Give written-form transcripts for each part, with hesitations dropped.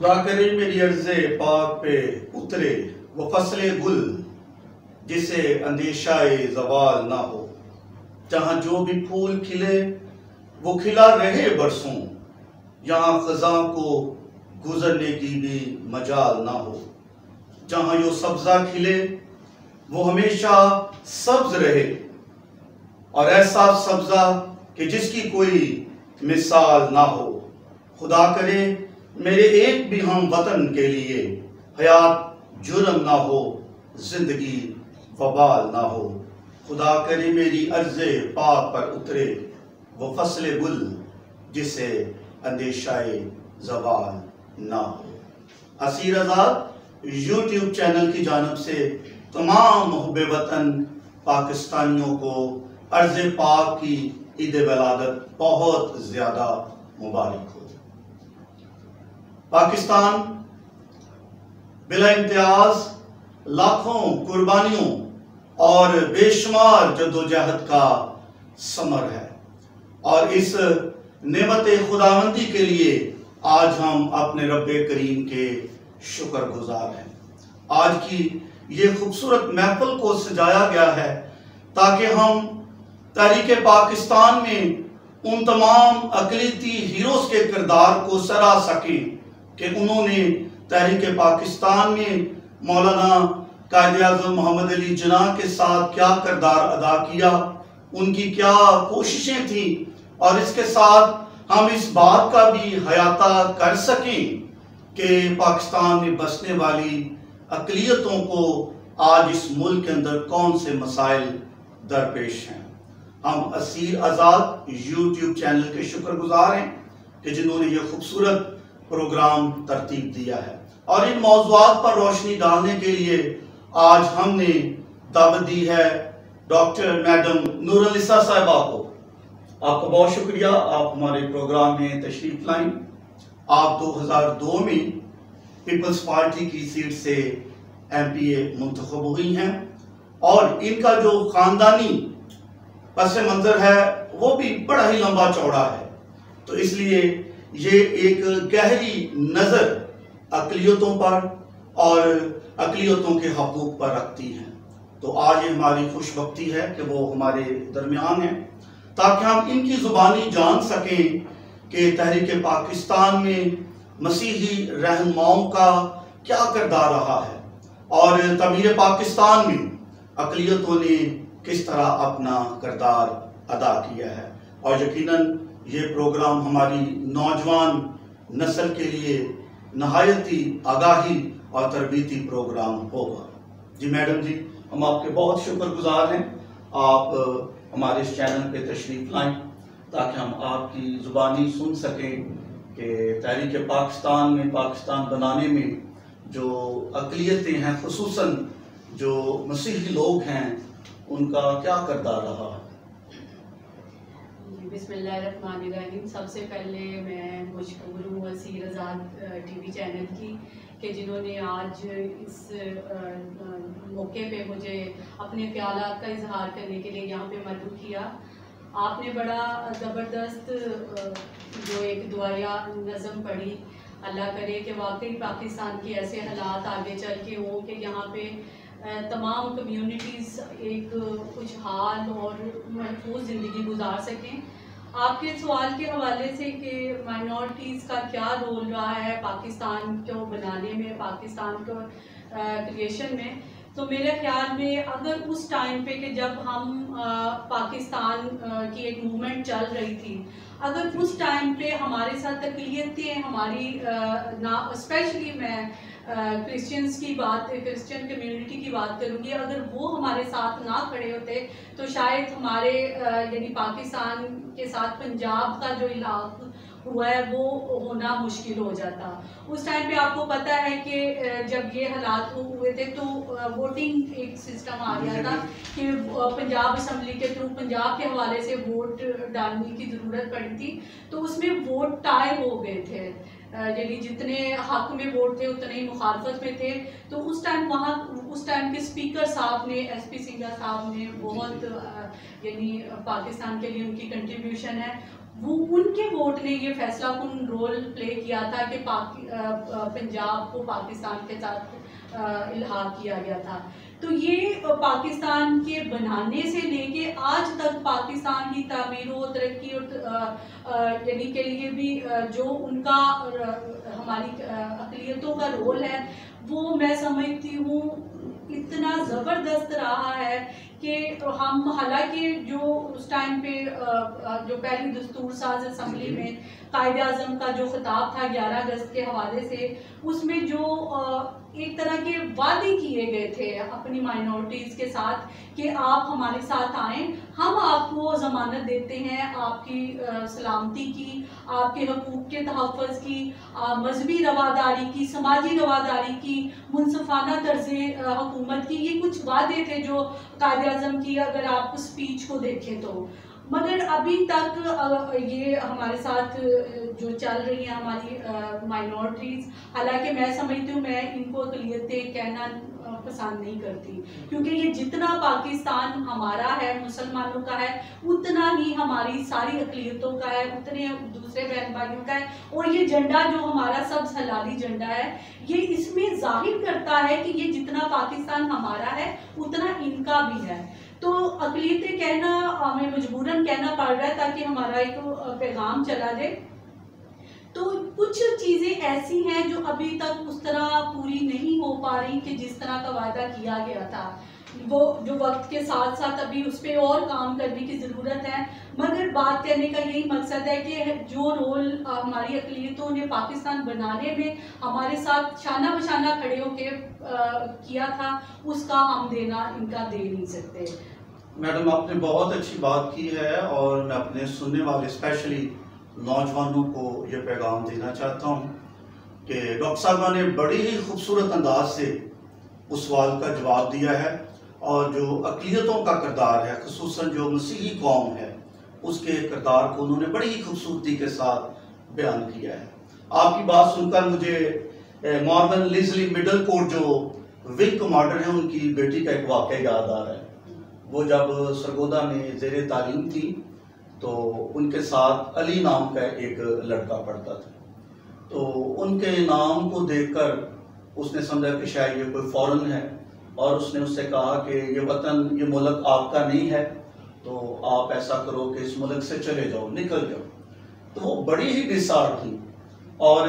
خدا کرے میری عرض پاک پہ اترے وہ فصل گل جسے اندیشہ زوال نہ ہو، جہاں جو بھی پھول کھلے وہ کھلا رہے برسوں، یہاں خزاں کو گزرنے کی بھی مجال نہ ہو، جہاں جو سبزہ کھلے وہ ہمیشہ سبز رہے، اور ایسا سبزہ کہ جس کی کوئی مثال نہ ہو۔ خدا کرے میرے ایک بھی ہم وطن کے لیے حیات جرم نہ ہو، زندگی وبال نہ ہو۔ خدا کرے میری عرض پاک پر اترے وہ فصل گل جسے اندیشہ زوال نہ ہو۔ اسیر آزاد یوٹیوب چینل کی جانب سے تمام محب وطن پاکستانیوں کو عرض پاک کی عید ولادت بہت زیادہ مبارک ہو۔ پاکستان بلا امتیاز لاکھوں قربانیوں اور بے شمار جدوجہد کا ثمر ہے، اور اس نعمت خداوندی کے لیے آج ہم اپنے رب کریم کے شکر گزار ہیں۔ آج کی یہ خوبصورت محفل کو سجایا گیا ہے تاکہ ہم تحریک پاکستان میں ان تمام اقلیتی ہیروز کے کردار کو سرا سکیں کہ انہوں نے تحریک پاکستان میں مولانا قائد اعظم محمد علی جناح کے ساتھ کیا کردار ادا کیا، ان کی کیا کوششیں تھیں، اور اس کے ساتھ ہم اس بات کا بھی احاطہ کر سکیں کہ پاکستان میں بسنے والی اقلیتوں کو آج اس ملک کے اندر کون سے مسائل درپیش ہیں۔ ہم اسیر آزاد یوٹیوب چینل کے شکر گزار ہیں کہ جنہوں نے یہ خوبصورت پروگرام ترتیب دیا ہے، اور ان موضوعات پر روشنی ڈالنے کے لیے آج ہم نے دعوت دی ہے ڈاکٹر میڈم نورالنساء صاحبہ کو۔ آپ کا بہت شکریہ، آپ ہمارے پروگرام میں تشریف لائیں۔ آپ 2002 میں پیپلز پارٹی کی سیٹ سے ایم پی اے منتخب ہوئی ہیں، اور ان کا جو خاندانی پس منظر ہے وہ بھی بڑا ہی لمبا چوڑا ہے، تو اس لیے یہ ایک گہری نظر اقلیتوں پر اور اقلیتوں کے حقوق پر رکھتی ہیں۔ تو آج یہ ہماری خوش بختی ہے کہ وہ ہمارے درمیان ہیں، تاکہ ہم ان کی زبانی جان سکیں کہ تحریک پاکستان میں مسیحی رہنماؤں کا کیا کردار رہا ہے، اور تعمیر پاکستان میں اقلیتوں نے کس طرح اپنا کردار ادا کیا ہے۔ اور یقیناً یہ پروگرام ہماری نوجوان نسل کے لیے نہایت ہی آگاہی اور تربیتی پروگرام ہوگا۔ جی میڈم جی، ہم آپ کے بہت شکر گزار ہیں، آپ ہمارے اس چینل پہ تشریف لائیں تاکہ ہم آپ کی زبانی سن سکیں کہ تحریک پاکستان میں پاکستان بنانے میں جو اقلیتیں ہیں، خصوصاً جو مسیحی لوگ ہیں، ان کا کیا کردار رہا ہے۔ بسم اللہ الرحمن الرحیم۔ سب سے پہلے میں مشکور ہوں اسیر آزاد ٹی وی چینل کی کہ جنہوں نے آج اس موقع پہ مجھے اپنے خیالات کا اظہار کرنے کے لیے یہاں پہ مدعو کیا۔ آپ نے بڑا زبردست جو ایک دعائیہ نظم پڑھی، اللہ کرے کہ واقعی پاکستان کے ایسے حالات آگے چل کے ہوں کہ یہاں پہ تمام کمیونٹیز ایک خوشحال اور محفوظ زندگی گزار سکیں۔ آپ کے سوال کے حوالے سے کہ مائنورٹیز کا کیا رول رہا ہے پاکستان کو بنانے میں، پاکستان کو کریشن میں، تو میرے خیال میں اگر اس ٹائم پہ کہ جب ہم پاکستان کی ایک موومنٹ چل رہی تھی، اگر اس ٹائم پہ ہمارے ساتھ اقلیتیں ہماری اسپیشلی میں کرسچنس کی بات، کرسچن کمیونٹی کی بات کروں گی، اگر وہ ہمارے ساتھ نہ کھڑے ہوتے تو شاید ہمارے یعنی پاکستان کے ساتھ پنجاب کا جو علاقہ ہوا ہے وہ ہونا مشکل ہو جاتا۔ اس ٹائم پہ آپ کو پتہ ہے کہ جب یہ حالات ہوئے تھے تو ووٹنگ ایک سسٹم آ گیا تھا کہ پنجاب اسمبلی کے تھرو پنجاب کے حوالے سے ووٹ ڈالنے کی ضرورت پڑی تھی، تو اس میں ووٹ ٹائی ہو گئے تھے، یعنی جتنے حق میں ووٹ تھے اتنے ہی مخالفت میں تھے۔ تو اس ٹائم کے اسپیکر صاحب نے، ایس پی سنگھا صاحب نے بہت یعنی پاکستان کے لیے ان کی کنٹریبیوشن ہے، وہ ان کے ووٹ نے یہ فیصلہ کن رول پلے کیا تھا کہ پنجاب کو پاکستان کے ساتھ الحاق کیا گیا تھا. تو یہ پاکستان کے بنانے سے لے کے آج تک پاکستان کی تعمیر و ترقی اور یعنی کے لیے بھی جو ان کا ہماری اقلیتوں کا رول ہے وہ میں سمجھتی ہوں اتنا زبردست رہا ہے کہ ہم حالانکہ جو اس ٹائم پہ جو پہلی دستور ساز اسمبلی میں قائد اعظم کا جو خطاب تھا 11 اگست کے حوالے سے اس میں جو ایک طرح کے وعدے کیے گئے تھے اپنی مائنورٹیز کے ساتھ کہ آپ ہمارے ساتھ آئیں, ہم آپ کو ضمانت دیتے ہیں آپ کی سلامتی کی, آپ کے حقوق کے تحفظ کی, مذہبی رواداری کی, سماجی رواداری کی, منصفانہ طرز حکومت کی. یہ کچھ وعدے تھے جو قائد اعظم کی اگر آپ اس اسپیچ کو دیکھیں تو. مگر ابھی تک یہ ہمارے ساتھ جو چل رہی ہیں ہماری مائنورٹیز, حالانکہ میں سمجھتی ہوں میں ان کو اقلیتیں کہنا پسند نہیں کرتی کیونکہ یہ جتنا پاکستان ہمارا ہے مسلمانوں کا ہے اتنا ہی ہماری ساری اقلیتوں کا ہے, اتنے دوسرے بہن بھائیوں کا ہے. اور یہ جھنڈا جو ہمارا سبز حلالی جھنڈا ہے یہ اس میں ظاہر کرتا ہے کہ یہ جتنا پاکستان ہمارا ہے اتنا ان کا بھی ہے. تو اقلیتیں کہنا ہمیں مجبوراً کہنا پڑ رہا ہے تاکہ ہمارا ایک پیغام چلا جائے. تو کچھ چیزیں ایسی ہیں جو ابھی تک اس طرح پوری نہیں ہو پا رہی کہ جس طرح کا وعدہ کیا گیا تھا. وہ جو وقت کے ساتھ ساتھ ابھی اس پہ اور کام کرنے کی ضرورت ہے. مگر بات کرنے کا یہی مقصد ہے کہ جو رول ہماری اقلیتوں نے پاکستان بنانے میں ہمارے ساتھ شانہ بشانہ کھڑے ہو کے کیا تھا اس کا ہم دینا ان کا دے نہیں سکتے. میڈم آپ نے بہت اچھی بات کی ہے اور میں اپنے سننے والے اسپیشلی نوجوانوں کو یہ پیغام دینا چاہتا ہوں کہ ڈاکٹر صاحبہ نے بڑی ہی خوبصورت انداز سے اس سوال کا جواب دیا ہے اور جو اقلیتوں کا کردار ہے خصوصاً جو مسیحی قوم ہے اس کے کردار کو انہوں نے بڑی ہی خوبصورتی کے ساتھ بیان کیا ہے. آپ کی بات سن کر مجھے مارون لیزلی مڈل کورٹ جو ونگ کمانڈر ہیں ان کی بیٹی کا ایک واقعہ یاد آ رہا ہے. وہ جب سرگودا میں زیر تعلیم تھی تو ان کے ساتھ علی نام کا ایک لڑکا پڑھتا تھا. تو ان کے نام کو دیکھ کر اس نے سمجھا کہ شاید یہ کوئی فورن ہے اور اس نے اس سے کہا کہ یہ وطن یہ ملک آپ کا نہیں ہے تو آپ ایسا کرو کہ اس ملک سے چلے جاؤ, نکل جاؤ. تو وہ بڑی ہی ڈسارڈ تھی اور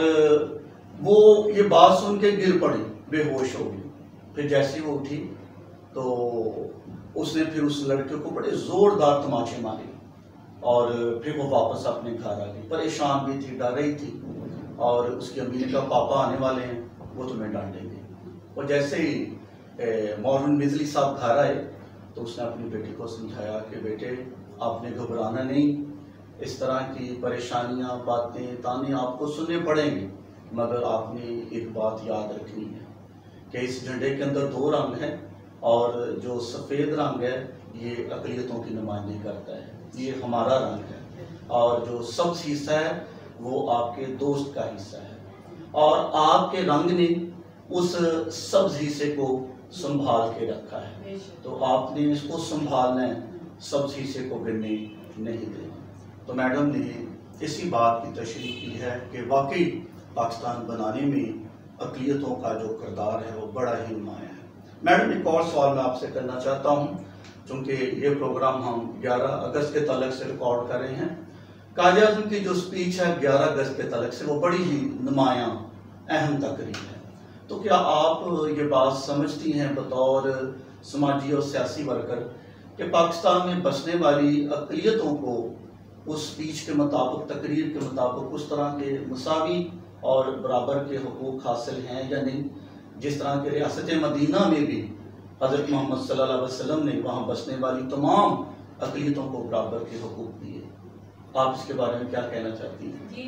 وہ یہ بات سن کے گر پڑی, بے ہوش ہو گئی. پھر جیسے وہ اٹھی تو اس نے پھر اس لڑکے کو بڑے زوردار تماچے مارے اور پھر وہ واپس اپنے گھر آ گئی. پریشان بھی تھی, ڈر رہی تھی اور اس کی امی نے کہا پاپا آنے والے ہیں وہ تمہیں ڈانٹیں گے. اور جیسے ہی مارون لیزلی صاحب گھر آئے تو اس نے اپنی بیٹی کو سمجھایا کہ بیٹے آپ نے گھبرانا نہیں, اس طرح کی پریشانیاں باتیں تانے آپ کو سننے پڑیں گے مگر آپ نے ایک بات یاد رکھنی ہے کہ اس جھنڈے کے اندر 2 رنگ ہیں اور جو سفید رنگ ہے یہ اقلیتوں کی نمائندگی کرتا ہے, یہ ہمارا رنگ ہے. اور جو سبز حصہ ہے وہ آپ کے دوست کا حصہ ہے اور آپ کے رنگ نے اس سبز حصے کو سنبھال کے رکھا ہے. تو آپ نے اس کو سنبھالنا ہے, سبز حصے کو گرنے نہیں دینا. تو میڈم نے اسی بات کی تشریح کی ہے کہ واقعی پاکستان بنانے میں اقلیتوں کا جو کردار ہے وہ بڑا ہی نمایاں ہے. میڈم ایک اور سوال میں آپ سے کرنا چاہتا ہوں چونکہ یہ پروگرام ہم 11 اگست کے تعلق سے ریکارڈ کر رہے ہیں. قائد اعظم کی جو سپیچ ہے 11 اگست کے تعلق سے وہ بڑی ہی نمایاں اہم تقریب ہے. تو کیا آپ یہ بات سمجھتی ہیں بطور سماجی اور سیاسی ورکر کہ پاکستان میں بسنے والی اقلیتوں کو اس سپیچ کے مطابق, تقریر کے مطابق اس طرح کے مساوی اور برابر کے حقوق حاصل ہیں یا نہیں جس طرح کے ریاست مدینہ میں بھی حضرت محمد صلی اللہ علیہ وسلم نے وہاں بسنے والی تمام اقلیتوں کو برابر کے حقوق دیے؟ آپ اس کے بارے میں کیا کہنا چاہتی ہیں؟ جی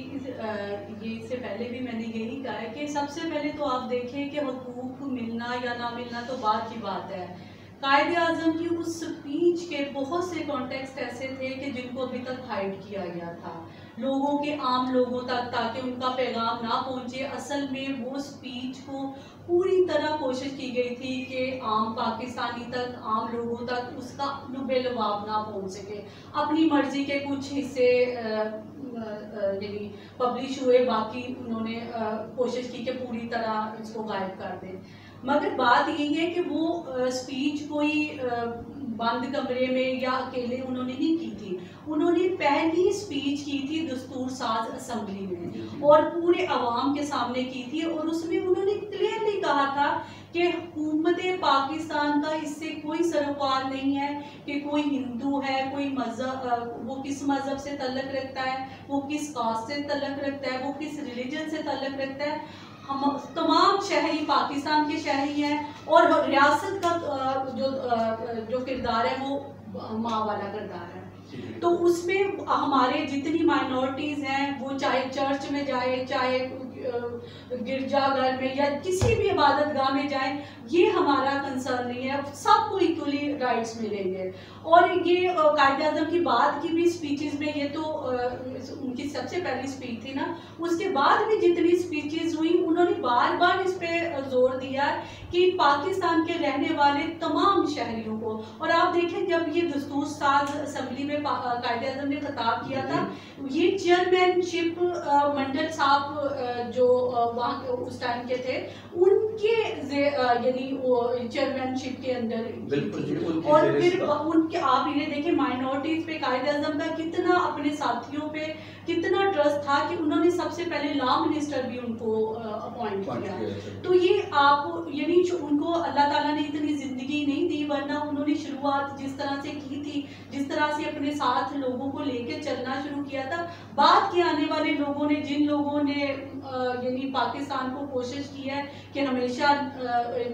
یہ اس سے پہلے بھی میں نے یہی کہا ہے کہ سب سے پہلے تو آپ دیکھیں کہ حقوق ملنا یا نہ ملنا تو بعد کی بات ہے. قائد اعظم کی اس سپیچ کے بہت سے کانٹیکسٹ ایسے تھے کہ جن کو ابھی تک ہائڈ کیا گیا تھا لوگوں کے, عام لوگوں تک, تاکہ ان کا پیغام نہ پہنچے. اصل میں وہ سپیچ کو پوری طرح کوشش کی گئی تھی کہ عام پاکستانی تک, عام لوگوں تک اس کا لب لباب نہ پہنچ سکے. اپنی مرضی کے کچھ حصے یعنی پبلش ہوئے، باقی انہوں نے کوشش کی کہ پوری طرح اس کو غائب کر دیں. مگر بات یہی ہے کہ وہ اسپیچ کوئی بند کمرے میں یا اکیلے انہوں نے نہیں کی تھی. انہوں نے پہلی اسپیچ کی تھی دستور ساز اسمبلی میں اور پورے عوام کے سامنے کی تھی، اور اس میں انہوں نے کلیئرلی کہا تھا کہ حکومت پاکستان کا اس سے کوئی سروکار نہیں ہے کہ کوئی ہندو ہے، کوئی مذہب، وہ کس مذہب سے تعلق رکھتا ہے، وہ کس کاسٹ سے تعلق رکھتا ہے، وہ کس ریلیجن سے تعلق رکھتا ہے. ہم تمام شہری پاکستان کے شہری ہیں، اور ریاست کا جو کردار ہے وہ ماں والا کردار ہے. تو اس میں ہمارے جتنی مائنورٹیز ہیں، وہ چاہے چرچ میں جائے، چاہے گرجا گھر میں یا کسی بھی عبادت گاہ میں جائیں، یہ ہمارا کنسرن نہیں ہے. سب کو ایکولی رائٹس ملیں گے. اور یہ قائد اعظم کی بعد کی بھی اسپیچز میں، یہ تو ان کی سب سے پہلی اسپیچ تھی نا، اس کے بعد بھی جتنی اسپیچز ہوئی انہوں نے بار بار اس پہ زور دیا کہ پاکستان کے رہنے والے تمام شہریوں کو. اور آپ دیکھیں جب یہ دستور ساز اسمبلی میں قائد اعظم نے خطاب کیا تھا، یہ چیئرمین شپ منڈل صاحب جو وہاں اس ٹائم کے تھے، ان کے یعنی چیئرمین شپ کے اندر، اور پھر ان کے آپ انہیں دیکھیں مائنورٹیز پہ قائد اعظم کا کتنا اپنے ساتھیوں پہ کتنا ٹرسٹ تھا کہ انہوں نے سب سے پہلے لا منسٹر بھی ان کو اپوائنٹ کیا. تو یہ آپ یعنی ان کو اللہ تعالیٰ نے اتنی زندگی نہیں دی، ورنہ انہوں نے شروعات جس طرح سے کی تھی، جس طرح سے اپنے ساتھ لوگوں کو لے کے چلنا شروع کیا تھا، بعد کے آنے والے لوگوں نے، جن لوگوں نے یعنی پاکستان کو کوشش کی ہے کہ ہمیشہ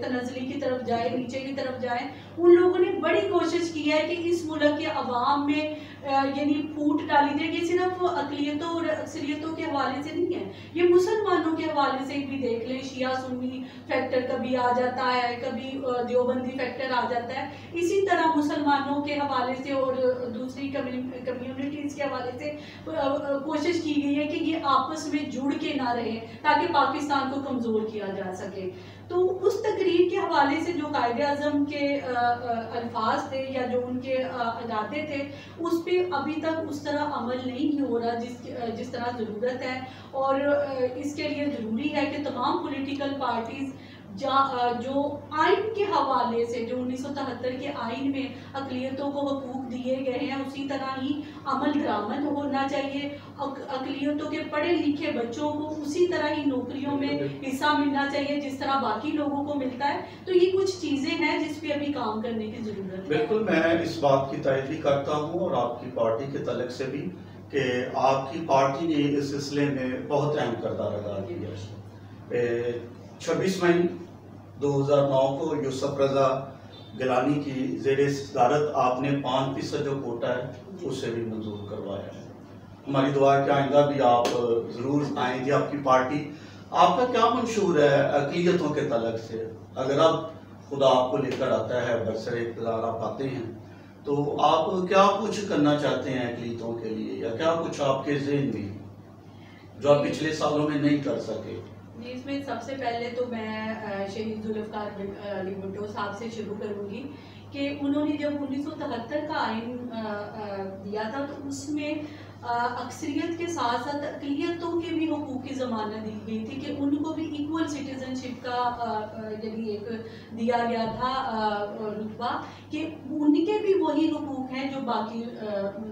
تنزلی کی طرف جائے، نیچے کی طرف جائے، ان لوگوں نے بڑی کوشش کی ہے کہ اس ملک کے عوام میں یعنی پھوٹ ڈالی جائے. یہ صرف اقلیتوں اور اکثریتوں کے حوالے سے نہیں ہے، یہ مسلمانوں کے حوالے سے بھی دیکھ لیں. شیعہ سنی فیکٹر کبھی آ جاتا ہے، کبھی دیوبندی فیکٹر آ جاتا ہے. اسی طرح مسلمانوں کے حوالے سے اور دوسری کمیونٹیز کے حوالے سے کوشش کی گئی ہے کہ یہ آپس میں جڑ کے نہ رہے تاکہ پاکستان کو کمزور کیا جا سکے. تو اس تقریر کے حوالے سے جو قائد اعظم کے الفاظ تھے یا جو ان کے ارادے تھے، اس پہ ابھی تک اس طرح عمل نہیں ہو رہا جس طرح ضرورت ہے. اور اس کے لیے ضروری ہے کہ تمام پولیٹیکل پارٹیز جو آئین کے حوالے سے، جو 1973 کے آئین میں اقلیتوں کو حقوق دیے گئے ہیں، اسی طرح ہی عمل درآمد ہونا چاہیے. اقلیتوں کے پڑھے لکھے بچوں کو اسی طرح ہی نوکریوں میں حصہ ملنا چاہیے جس طرح باقی لوگوں کو ملتا ہے. تو یہ کچھ چیزیں ہیں جس پہ ابھی کام کرنے کی ضرورت ہے. بالکل، میں اس بات کی تائید بھی کرتا ہوں، اور آپ کی پارٹی کے تعلق سے بھی، کہ آپ کی پارٹی نے اس سلسلے میں بہت اہم کردار ادا کیا ہے. 26 مئی 2009 کو یوسف رضا گیلانی کی زیر صدارت آپ نے 5% جو کوٹا ہے اسے بھی منظور کروایا ہے. ہماری دعا ہے کہ آئندہ بھی آپ ضرور آئیں گے. آپ کی پارٹی، آپ کا کیا منشور ہے اقلیتوں کے تعلق سے؟ اگر اب خدا آپ کو لے کر آتا ہے، برسر اقتدار آپ آتے ہیں، تو آپ کیا کچھ کرنا چاہتے ہیں اقلیتوں کے لیے، یا کیا کچھ آپ کے ذہن میں جو آپ پچھلے سالوں میں نہیں کر سکے؟ جی، اس میں سب سے پہلے تو میں شہید ذوالفقار علی بھٹو صاحب سے شروع کروں گی کہ انہوں نے جب 1973 کا آئین دیا تھا تو اس میں اکثریت کے ساتھ ساتھ اقلیتوں کے بھی حقوق کی ضمانت دی گئی تھی کہ ان کو بھی ایکول سٹیزن شپ کا یعنی ایک دیا گیا تھا رتبہ، کہ ان کے بھی وہی حقوق ہیں جو باقی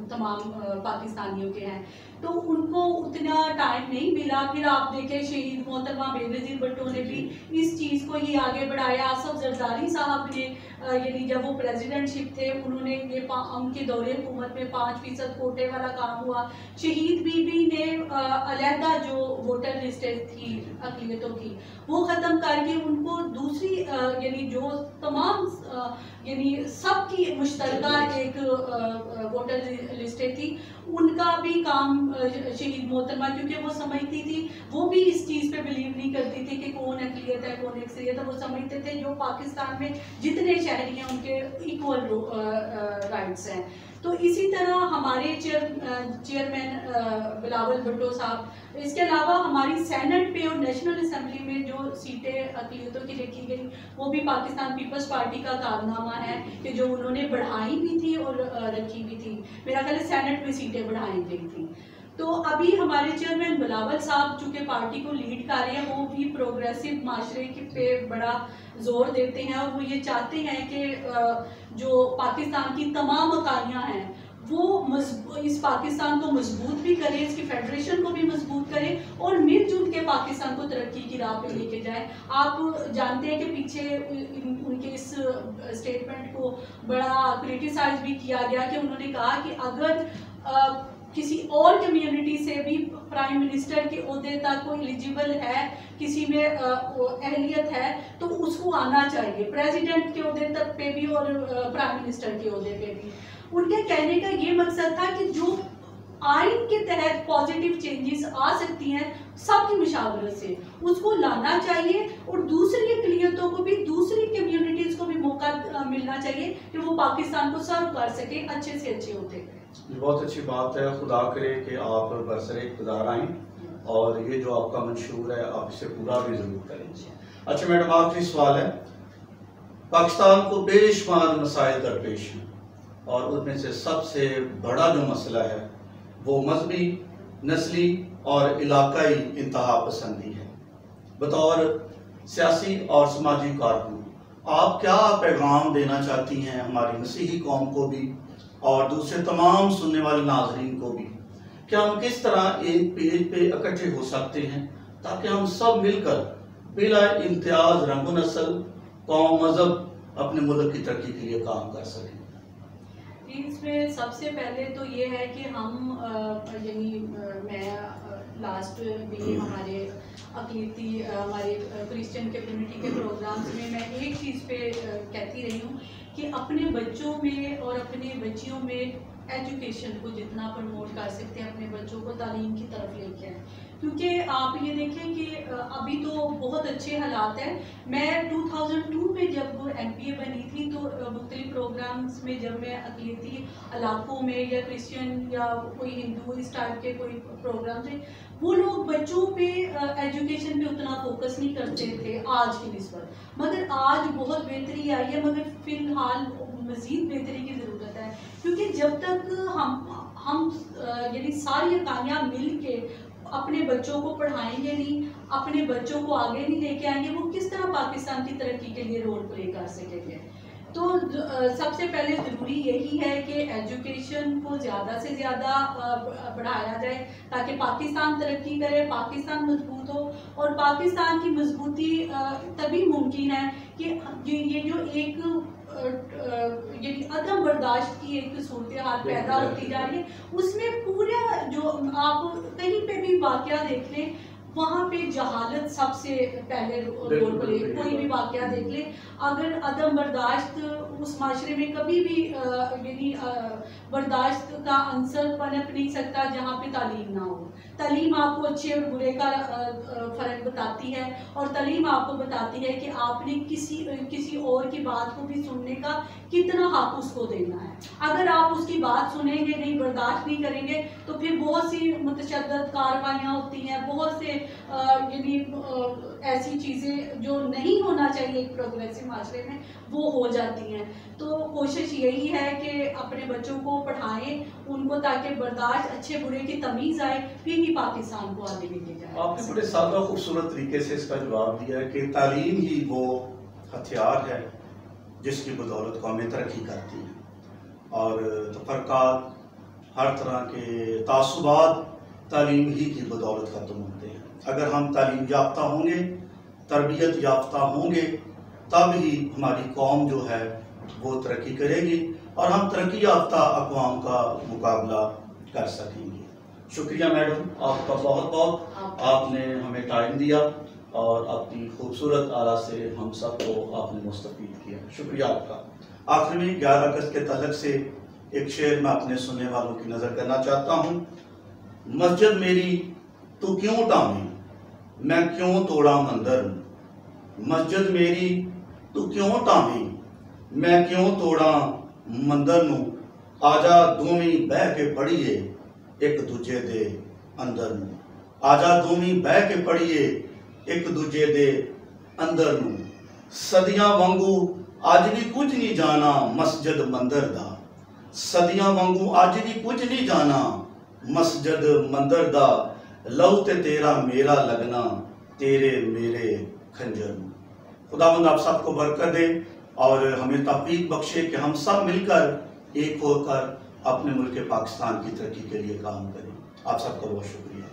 تمام پاکستانیوں کے ہیں. تو ان کو اتنا ٹائم نہیں ملا. پھر آپ دیکھیں شہید محترمہ بینظیر بھٹو نے بھی اس چیز کو ہی آگے بڑھایا. آصف زرداری صاحب نے یعنی جب وہ پریزیڈنٹ شپ تھے، انہوں نے یہ ان کے دور حکومت میں 5% کوٹے والا کام ہوا. شہید بی بی نے علیحدہ جو ووٹر لسٹیں تھی اقلیتوں کی وہ ختم کر کے ان کو دوسری یعنی جو تمام یعنی سب کی مشترکہ ایک ووٹر لسٹیں تھی، ان کا بھی کام شہید محترمہ، کیونکہ وہ سمجھتی تھی، وہ بھی اس چیز پہ بلیو نہیں کرتی تھی کہ کون اقلیت ہے کون اکثریت ہے. وہ سمجھتے تھے جو پاکستان میں جتنے شہری ہیں ان کے ایکول رائٹس ہیں. تو اسی طرح ہمارے چیئرمین بلاول بھٹو صاحب، اس کے علاوہ ہماری سینٹ پہ اور نیشنل اسمبلی میں جو سیٹیں اقلیتوں کی رکھی گئی وہ بھی پاکستان پیپلز پارٹی کا کارنامہ ہے کہ جو انہوں نے بڑھائی بھی تھی اور رکھی بھی تھی. میرا خیال ہے سینٹ میں سیٹیں بڑھائی گئی تھیں. تو ابھی ہمارے چیئرمین بلاول صاحب چونکہ پارٹی کو لیڈ کر رہے ہیں، وہ بھی پروگریسو معاشرے پہ بڑا زور دیتے ہیں، اور وہ یہ چاہتے ہیں کہ جو پاکستان کی تمام اکائیاں ہیں وہ اس پاکستان کو مضبوط بھی کریں، اس کی فیڈریشن کو بھی مضبوط کریں اور مل جل کے پاکستان کو ترقی کی راہ پہ لے کے جائیں۔ آپ جانتے ہیں کہ پیچھے ان کے اس اسٹیٹمنٹ کو بڑا کریٹیسائز بھی کیا گیا کہ انہوں نے کہا کہ اگر کسی اور کمیونٹی سے بھی پرائم منسٹر کے عہدے تک کوئی ایلیجیبل ہے، کسی میں اہلیت ہے تو اس کو آنا چاہیے، پریزیڈنٹ کے عہدے تک پہ بھی اور پرائم منسٹر کے عہدے پہ بھی۔ ان کے کہنے کا یہ مقصد تھا کہ جو آئین کے تحت پازیٹیو چینجز آ سکتی ہیں سب کی مشاورت سے اس کو لانا چاہیے، اور دوسری اقلیتوں کو بھی، دوسری کمیونٹیز کو بھی موقع ملنا چاہیے کہ وہ پاکستان کو سرو کر سکیں اچھے سے اچھے ہوتے ہیں۔ بہت اچھی بات ہے، خدا کرے کہ آپ برسر اقتدار آئیں اور یہ جو آپ کا منشور ہے آپ اسے پورا بھی ضرور کریں۔ اچھا میڈم، آخری سوال ہے، پاکستان کو بے شمار مسائل درپیش ہیں اور ان میں سے سب سے بڑا جو مسئلہ ہے وہ مذہبی، نسلی اور علاقائی انتہا پسندی ہے۔ بطور سیاسی اور سماجی کارکن آپ کیا پیغام دینا چاہتی ہیں ہماری مسیحی قوم کو بھی اور دوسرے تمام سننے والے ناظرین کو بھی؟ کیا ہم کس طرح ایک پیج پہ اکٹھے ہو سکتے ہیں تاکہ ہم سب مل کر بلا امتیاز رنگ و نسل، قوم، مذہب اپنے ملک کی ترقی کے لیے کام کر سکیں؟ اس میں سب سے پہلے تو یہ ہے کہ ہم یعنی میں لاسٹ بھی ہمارے اقلیتی ہمارے کرسچن کمیونٹی کے پروگرامز میں ایک چیز پہ کہتی رہی ہوں کہ اپنے بچوں میں اور اپنے بچیوں میں ایجوکیشن کو جتنا پروموٹ کر سکتے ہیں، اپنے بچوں کو تعلیم کی طرف لے کے آئیں، کیونکہ آپ یہ دیکھیں کہ ابھی تو بہت اچھے حالات ہیں۔ میں 2002 میں جب MPA بنی تھی تو مختلف پروگرامز میں جب میں اقلیتی علاقوں میں یا کرسچن یا کوئی ہندو اس ٹائپ کے کوئی پروگرام تھے، وہ لوگ بچوں پہ ایجوکیشن پہ اتنا فوکس نہیں کرتے تھے آج کی نسبت، مگر آج بہت بہتری آئی ہے، مگر فی الحال مزید بہتری کی ضرورت ہے، کیونکہ جب تک ہم یعنی ساری اکائیاں مل کے اپنے بچوں کو پڑھائیں گے نہیں، اپنے بچوں کو آگے نہیں لے کے آئیں گے، وہ کس طرح پاکستان کی ترقی کے لیے رول پلے کر سکیں گے؟ تو سب سے پہلے ضروری یہی ہے کہ ایجوکیشن کو زیادہ سے زیادہ بڑھایا جائے تاکہ پاکستان ترقی کرے، پاکستان مضبوط ہو، اور پاکستان کی مضبوطی تبھی ممکن ہے کہ یہ جو ایک یعنی عدم برداشت کی ایک صورتحال پیدا ہوتی جا رہی ہے، اس میں پورا جو آپ کہیں پہ بھی واقعہ دیکھ لیں وہاں پہ جہالت سب سے پہلے رول پلے، کوئی بھی واقعہ دیکھ لیں، اگر عدم برداشت اس معاشرے میں کبھی بھی یعنی برداشت کا عنصر پنپ نہیں سکتا جہاں پہ تعلیم نہ ہو۔ تعلیم آپ کو اچھے اور برے کا فرق بتاتی ہے، اور تعلیم آپ کو بتاتی ہے کہ آپ نے کسی اور کی بات کو بھی سننے کا کتنا حق اس کو دینا ہے۔ اگر آپ اس کی بات سنیں گے نہیں، برداشت نہیں کریں گے، تو پھر بہت سی متشدد کارروائیاں ہوتی ہیں، بہت سے یعنی ایسی چیزیں جو نہیں ہونا چاہیے ایک پروگریسو معاشرے میں وہ ہو جاتی ہیں۔ تو کوشش یہی ہے کہ اپنے بچوں کو پڑھائیں ان کو، تاکہ برداشت، اچھے برے کی تمیز آئے، پھر ہی پاکستان کو آگے لے کے جائے۔ آپ نے بڑے سادہ خوبصورت طریقے سے اس کا جواب دیا ہے کہ تعلیم ہی وہ ہتھیار ہے جس کی بدولت قومیں ترقی کرتی ہیں، اور تفرقات، ہر طرح کے تعصبات تعلیم ہی کی بدولت ختم ہوتے ہیں۔ اگر ہم تعلیم یافتہ ہوں گے، تربیت یافتہ ہوں گے، تب ہی ہماری قوم جو ہے وہ ترقی کرے گی اور ہم ترقی یافتہ اقوام کا مقابلہ کر سکیں گے۔ شکریہ میڈم، آپ کا بہت بہت، آپ نے ہمیں ٹائم دیا اور اپنی خوبصورت آرا سے ہم سب کو آپ نے مستفید کیا، شکریہ آپ کا۔ آخر میں 11 اگست کے تعلق سے ایک شعر میں اپنے سننے والوں کی نظر کرنا چاہتا ہوں۔ مسجد میری تو کیوں ٹامے، میں کیوں توڑا مندر، مسجد میری تو کیوں ٹامے، میں کیوں توڑا مندر نو، آجا دومی بہ کے پڑھیے ایک دوجے دے اندر نو، آجا دومی بہ کے پڑھیے ایک دوجے دے اندر نو، صدیاں وانگو آج بھی کچھ نہیں جانا مسجد مندر دا، صدیاں وانگو آج بھی کچھ نہیں جانا مسجد مندر دا لو تے تیرا میرا لگنا تیرے میرے خنجر میں۔ خداوند آپ سب کو برکت دے اور ہمیں توفیق بخشے کہ ہم سب مل کر ایک ہو کر اپنے ملک پاکستان کی ترقی کے لیے کام کریں۔ آپ سب کا بہت شکریہ۔